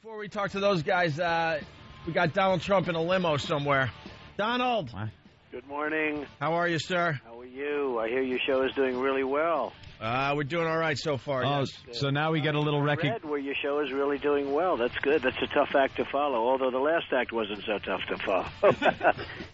Before we talk to those guys, we got Donald Trump in a limo somewhere. Donald! Good morning. How are you, sir? How are you? I hear your show is doing really well. We're doing all right so far, Oh, yes. so now we get a little recognition. Where your show is really doing well. That's good. That's a tough act to follow, although the last act wasn't so tough to follow.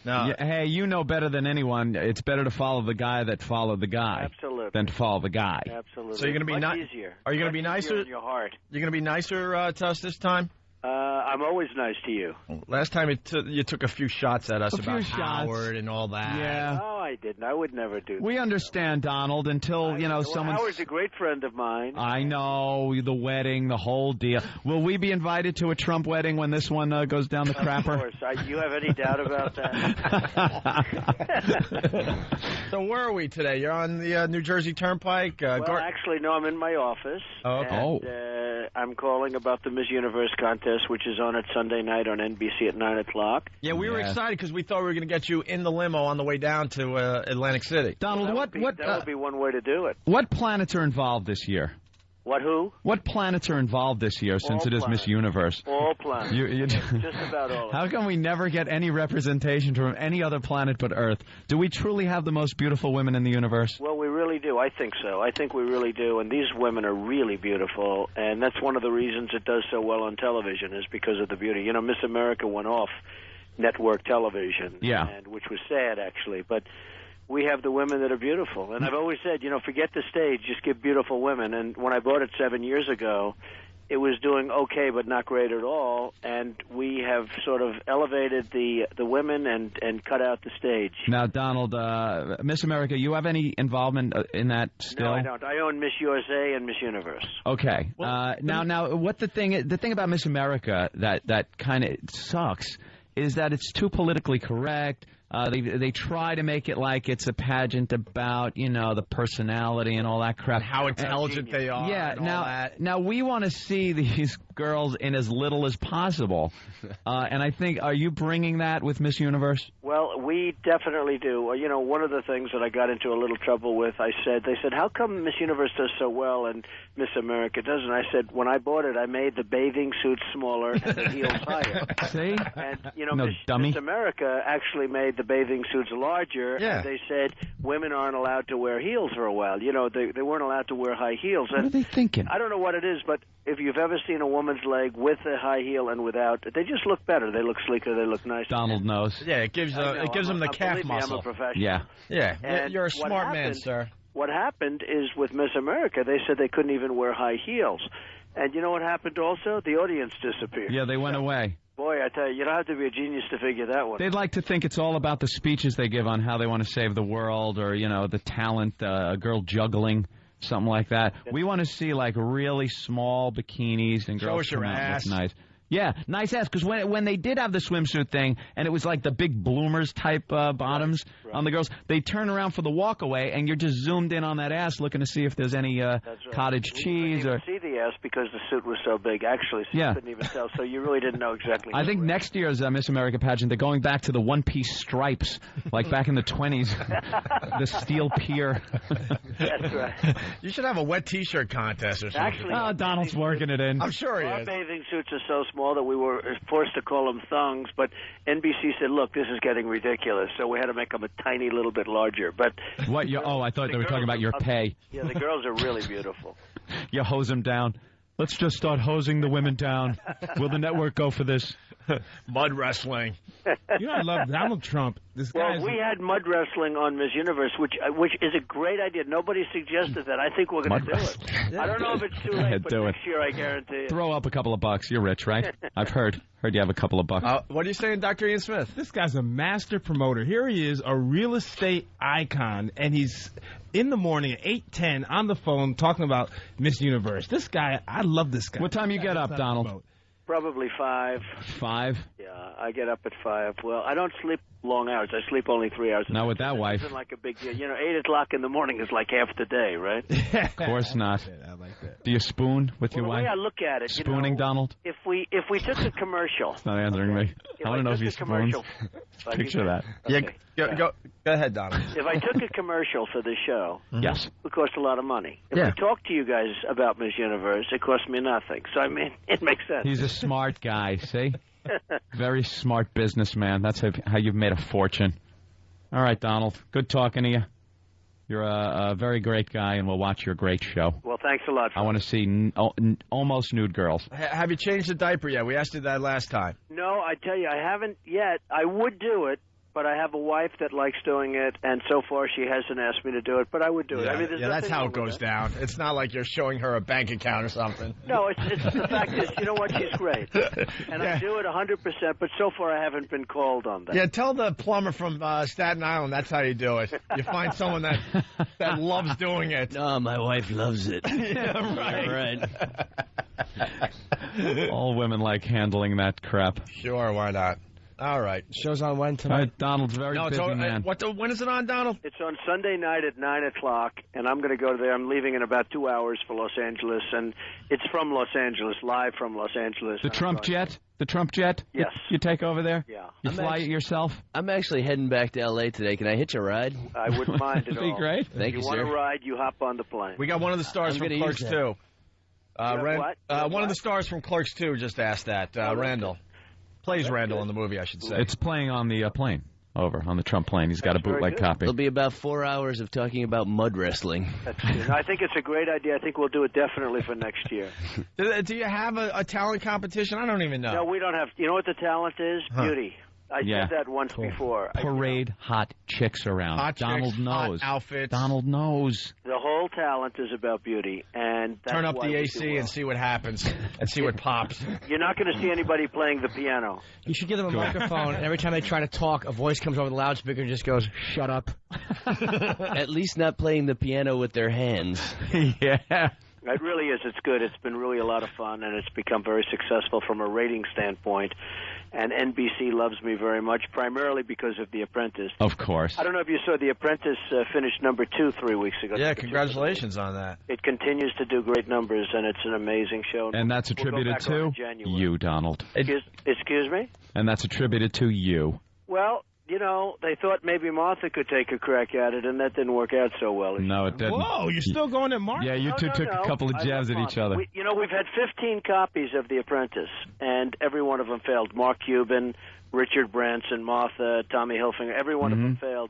No. Yeah, hey, you know better than anyone. It's better to follow the guy that followed the guy than to follow the guy. Absolutely. So you're going to be much easier. Are you going to be Much easier nicer? in your heart. You're going to be nicer to us this time? I'm always nice to you. Last time you took a few shots at us A about few shots. Howard and all that. Yeah. No, I didn't. I would never do that. We understand, Donald, until, someone... Howard's a great friend of mine. I know, the wedding, the whole deal. Will we be invited to a Trump wedding when this one goes down the crapper? Of course. You have any doubt about that? So where are we today? You're on the New Jersey Turnpike? Well, actually, no, I'm in my office. Oh, okay. And, I'm calling about the Miss Universe contest, which is on at Sunday night on NBC at 9 o'clock. Yeah, we were excited because we thought we were going to get you in the limo on the way down to Atlantic City. Donald, That would be one way to do it. What planets are involved this year? Who? What planets are involved this year since it is Miss Universe? All planets. Just about all of them. How come we never get any representation from any other planet but Earth? Do we truly have the most beautiful women in the universe? Well, we really do. I think so. I think we really do. And these women are really beautiful. And that's one of the reasons it does so well on television is because of the beauty. You know, Miss America went off network television. Yeah. Which was sad, actually. But we have the women that are beautiful. And I've always said, forget the stage, just give beautiful women. And when I bought it 7 years ago, it was doing okay but not great at all. And we have sort of elevated the women and cut out the stage. Now, Donald, Miss America, you have any involvement in that still? No, I don't. I own Miss USA and Miss Universe. Okay. Now, what the thing about Miss America that kind of sucks is that it's too politically correct. They try to make it like it's a pageant about, the personality and all that crap. How intelligent they are. Yeah, and all that. now we want to see these girls in as little as possible. And I think, are you bringing that with Miss Universe? Well, we definitely do. One of the things that I got into a little trouble with, they said, how come Miss Universe does so well and Miss America doesn't? I said, when I bought it, I made the bathing suits smaller and the heels higher. See? And, dummy. Miss America actually made the bathing suits larger, and they said women aren't allowed to wear heels for a while. They weren't allowed to wear high heels. What are they thinking? I don't know what it is, but if you've ever seen a woman's leg with a high heel and without, they just look better. They look sleeker. They look nicer. Donald knows. Yeah, it gives them the calf muscle. I'm a professional. Yeah. Yeah, And you're a smart man, sir. What happened is with Miss America, they said they couldn't even wear high heels. And you know what happened also? The audience disappeared. Yeah, they went away. Boy, I tell you, you don't have to be a genius to figure that one. They'd like to think it's all about the speeches they give on how they want to save the world or, the talent, a girl juggling, something like that. We want to see, really small bikinis and girls Show us your come out and ass. look nice. Yeah, nice ass, because when they did have the swimsuit thing, and it was like the big bloomers type bottoms on the girls, they turn around for the walk away, and you're just zoomed in on that ass looking to see if there's any cottage cheese. You couldn't even see the ass because the suit was so big, actually, so you couldn't even tell, so you really didn't know exactly. I think next year's Miss America pageant, they're going back to the one-piece stripes, like back in the 20s, the steel pier. That's right. You should have a wet T-shirt contest or something. Actually, Donald's working it in. I'm sure he our is. bathing suits are so small that we were forced to call them thongs, but NBC said, look, this is getting ridiculous, so we had to make them a tiny little bit larger. But what? I thought they were talking about your pay. Yeah, the girls are really beautiful. You hose them down. Let's just start hosing the women down. Will the network go for this? Mud wrestling. I love Donald Trump. Well, we had mud wrestling on Miss Universe, which is a great idea. Nobody suggested that. I think we're going to do it. I don't know if it's too late, but next year I guarantee it. Throw up a couple of bucks. You're rich, right? I've heard you have a couple of bucks. What are you saying, Dr. Ian Smith? This guy's a master promoter. Here he is, a real estate icon, and he's in the morning at 8:10 on the phone talking about Miss Universe. This guy, I love this guy. What time you get up, Donald? Probably 5. 5? Yeah, I get up at 5. Well, I don't sleep long hours. I sleep only 3 hours. Not with that wife. It isn't like a big deal. 8 o'clock in the morning is like half the day, right? Of course not. I like that. Do you spoon with your The wife? way I look at it, Spooning, Donald? if we took a commercial. It's not answering me. I want to know if you spoons. Picture that. Okay. Yeah, go ahead, Donald. If I took a commercial for the show, Yes. it would cost a lot of money. If we talk to you guys about Miss Universe, it costs me nothing. So, I mean, it makes sense. He's a smart guy, see? Very smart businessman. That's how you've made a fortune. All right, Donald. Good talking to you. You're a very great guy, and we'll watch your great show. Well, thanks a lot. I want to see almost nude girls. Have you changed the diaper yet? We asked you that last time. No, I tell you, I haven't yet. I would do it, but I have a wife that likes doing it, and so far she hasn't asked me to do it, but I would do it. I mean, that's how it goes down. It's not like you're showing her a bank account or something. No, it's the fact is, you know what, she's great. And I do it 100%, but so far I haven't been called on that. Yeah, tell the plumber from Staten Island that's how you do it. You find someone that loves doing it. No, my wife loves it. Yeah, right. Right. All women like handling that crap. Sure, why not? All right. Show's on when tonight? Donald's very busy man. When is it on, Donald? It's on Sunday night at 9 o'clock, and I'm going to go there. I'm leaving in about 2 hours for Los Angeles, and it's from Los Angeles, live from Los Angeles. The Trump jet? The Trump jet? Yes. You take over there? Yeah. You fly it yourself? I'm actually heading back to L.A. today. Can I hitch a ride? I wouldn't mind at all. That'd be great. Thank you, If you sir. want to ride, you hop on the plane. We got one of the stars I'm from gonna Clerks use 2. One of the stars from Clerks 2 just asked that. Randall. Plays Randall in the movie, I should say. It's playing on the plane. Over on the Trump plane. He's got a bootleg copy. It'll be about 4 hours of talking about mud wrestling. That's good. I think it's a great idea. I think we'll do it definitely for next year. Do you have a talent competition? I don't even know. No, we don't have. You know what the talent is? Beauty. I said that once before. Parade hot chicks around. Hot Donald chicks, knows. hot outfits. Donald knows. The whole talent is about beauty, and that's Turn up why the we AC do well. and see what happens, and see what pops. You're not going to see anybody playing the piano. You should give them a microphone, and every time they try to talk, a voice comes over the loudspeaker and just goes, "Shut up." At least not playing the piano with their hands. Yeah. It really is. It's good. It's been really a lot of fun, and it's become very successful from a rating standpoint. And NBC loves me very much, primarily because of The Apprentice. Of course. I don't know if you saw The Apprentice finished number 2 3 weeks ago. Yeah, congratulations on that. It continues to do great numbers, and it's an amazing show. And that's attributed to you, Donald. Excuse me? And that's attributed to you. Well, you know, they thought maybe Martha could take a crack at it, and that didn't work out so well. No, it didn't. Whoa, you're still going at Mark? Yeah, you two took a couple of jabs at each other. We've had 15 copies of The Apprentice, and every one of them failed. Mark Cuban, Richard Branson, Martha, Tommy Hilfiger, every one of them failed.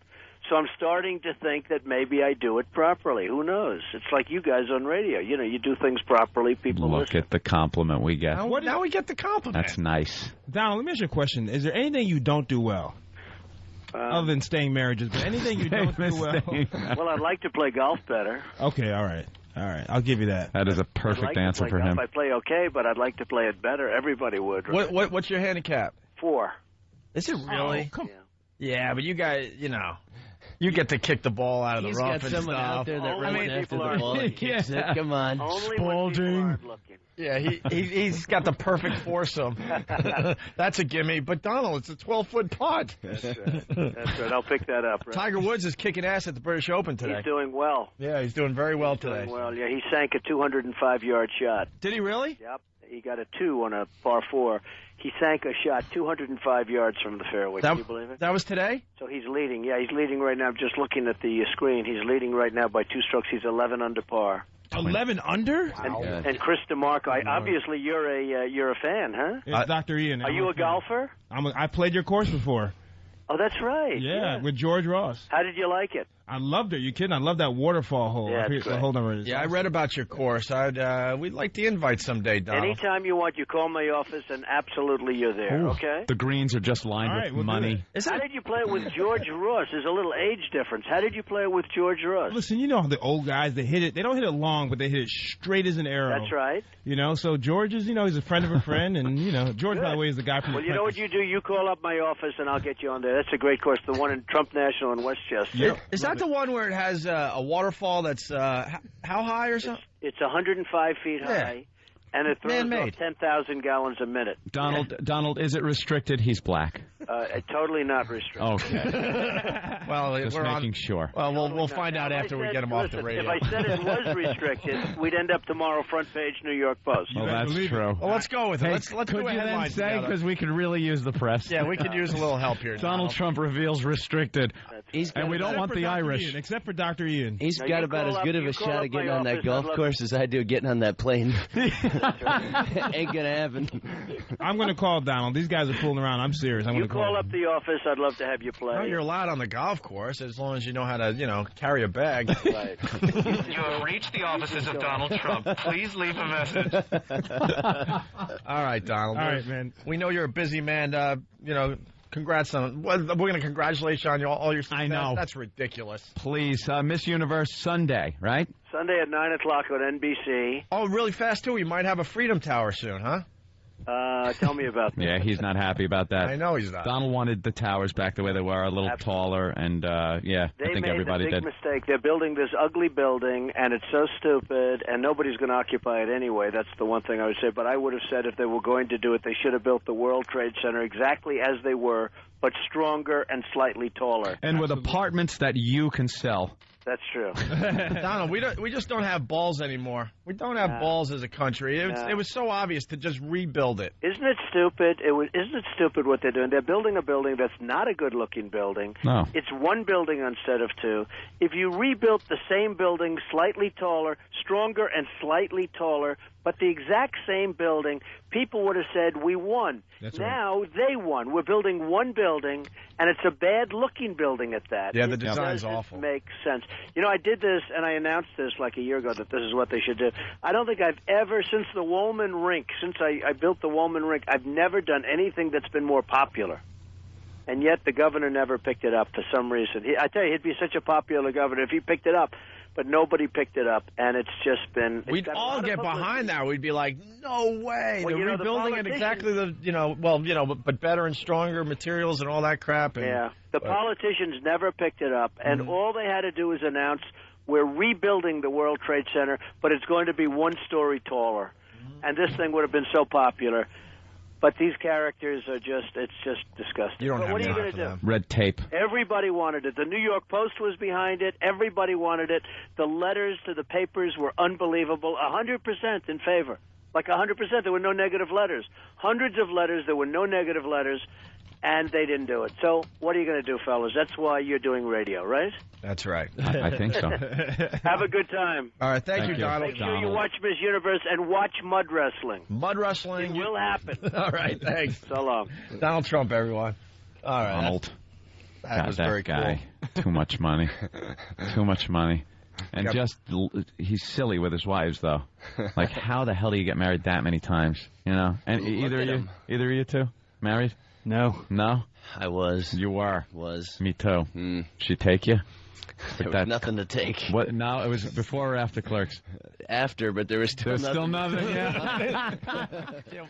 So I'm starting to think that maybe I do it properly. Who knows? It's like you guys on radio. You know, you do things properly, people Look listen. at the compliment we get. Now we get the compliment. That's nice. Donald, let me ask you a question. Is there anything you don't do well? Other than staying marriages, but anything you don't do well? Well, I'd like to play golf better. Okay, all right. I'll give you that. That is a perfect answer for him. I play okay, but I'd like to play it better. Everybody would. Right? What's your handicap? 4. Is it really? Oh, come Yeah, but you guys, you get to kick the ball out of the rough and someone stuff. out there that Only runs when after people the are ball and kicks it. Come on. Only when people aren't looking. Yeah, he's got the perfect foursome. That's a gimme. But Donald, it's a 12-foot putt. That's right. I'll pick that up. Right? Tiger Woods is kicking ass at the British Open today. He's doing well. Yeah, he's doing very well today. Doing well. Yeah, he sank a 205-yard shot. Did he really? Yep. He got a 2 on a par 4. He sank a shot 205 yards from the fairway. Can you believe it? That was today? So he's leading. Yeah, he's leading right now. I'm just looking at the screen. He's leading right now by 2 strokes. He's 11 under par. 11 under? And Chris DeMarco, obviously you're a fan, huh? It's Dr. Ian. Are you a golfer? I played your course before. Oh, that's right. Yeah, with George Ross. How did you like it? I loved it. You kidding? I love that waterfall hole. Yeah, that's right. Hold on. Yeah, I read about your course. We'd like the invite someday, Donald. Anytime you want, you call my office, and absolutely you're there, okay? The greens are just lined All right, with we'll do money. How did you play it with George Ross? There's a little age difference. How did you play it with George Ross? Listen, you know how the old guys, they don't hit it long, but they hit it straight as an arrow. That's right. So George is, he's a friend of a friend, and, George, Good. by the way, is the guy from Well, the you know what you do? You call up my office, and I'll get you on there. That's a great course, the one in Trump National in Westchester. Yep. Is that the one where it has a waterfall that's how high or something? It's 105 feet high, and it throws Man-made. off 10,000 gallons a minute. Donald, is it restricted? He's black. Totally not restricted. Okay. Well, Just we're making sure. Well, we'll find out after we get him off the radio. If I said it was restricted, we'd end up tomorrow front page New York Post. Well, that's true. Well, let's go with it. Hey, Let's could do a you then headline say, together. because we could really use the press. Yeah, we could use a little help here. Donald Trump reveals restricted. And we don't want the Irish. Except for Dr. Ian. He's got about as good of a shot at getting on that golf course as I do getting on that plane. Ain't gonna happen. I'm going to call Donald. These guys are fooling around. I'm serious. I'm going to call up the office. I'd love to have you play. No, you're allowed on the golf course as long as you know how to, carry a bag. Right. You have reached the offices of Donald Trump. Please leave a message. All right, Donald. All right, man. We know you're a busy man. Congrats on. We're going to congratulate you on all your success. I know. That's ridiculous. Please, Miss Universe Sunday, right? Sunday at 9 o'clock on NBC. Oh, really fast, too. We might have a Freedom Tower soon, huh? Tell me about that. Yeah, he's not happy about that. I know he's not. Donald wanted the towers back the way they were, a little taller, and I think everybody They made did. the big mistake. They're building this ugly building, and it's so stupid, and nobody's going to occupy it anyway. That's the one thing I would say. But I would have said if they were going to do it, they should have built the World Trade Center exactly as they were, but stronger and slightly taller. And with apartments that you can sell. That's true. Donald, we just don't have balls anymore. We don't have balls as a country. It was so obvious to just rebuild it. Isn't it stupid? Isn't it stupid what they're doing? They're building a building that's not a good-looking building. No. It's one building instead of two. If you rebuilt the same building, slightly taller, stronger, and slightly taller, but the exact same building, people would have said, we won. Now they won. We're building one building, and it's a bad-looking building at that. Yeah, the design's awful. It makes sense. I did this, and I announced this like a year ago that this is what they should do. I don't think I've ever, since the Woolman Rink, since I built the Woolman Rink, I've never done anything that's been more popular. And yet the governor never picked it up for some reason. I tell you, he'd be such a popular governor if he picked it up. But nobody picked it up, and it's just been... We'd all get behind that. We'd be like, no way. Well, They're rebuilding it exactly but better and stronger materials and all that crap. And, the politicians never picked it up, and all they had to do was announce, we're rebuilding the World Trade Center, but it's going to be one story taller. And this thing would have been so popular. But these characters are it's just disgusting. You don't have what are you going to do? Red tape. Everybody wanted it. The New York Post was behind it. Everybody wanted it. The letters to the papers were unbelievable. 100% in favor. Like 100%. There were no negative letters. Hundreds of letters. There were no negative letters. And they didn't do it. So what are you going to do, fellas? That's why you're doing radio, right? That's right. I think so. Have a good time. All right, thank you, Donald. Make sure you watch Miss Universe and watch mud wrestling. Mud wrestling. It will happen. All right, thanks. So long. Donald Trump, everyone. All right. Donald. That was very guy. Cool. Too much money. Too much money. And he's silly with his wives, though. Like, how the hell do you get married that many times? And either of you two married? No. No? I was. You were? Was. Me too. She take you? There was nothing to take. What? No, it was before or after Clerks? After, but there was still nothing. There's still nothing, yeah.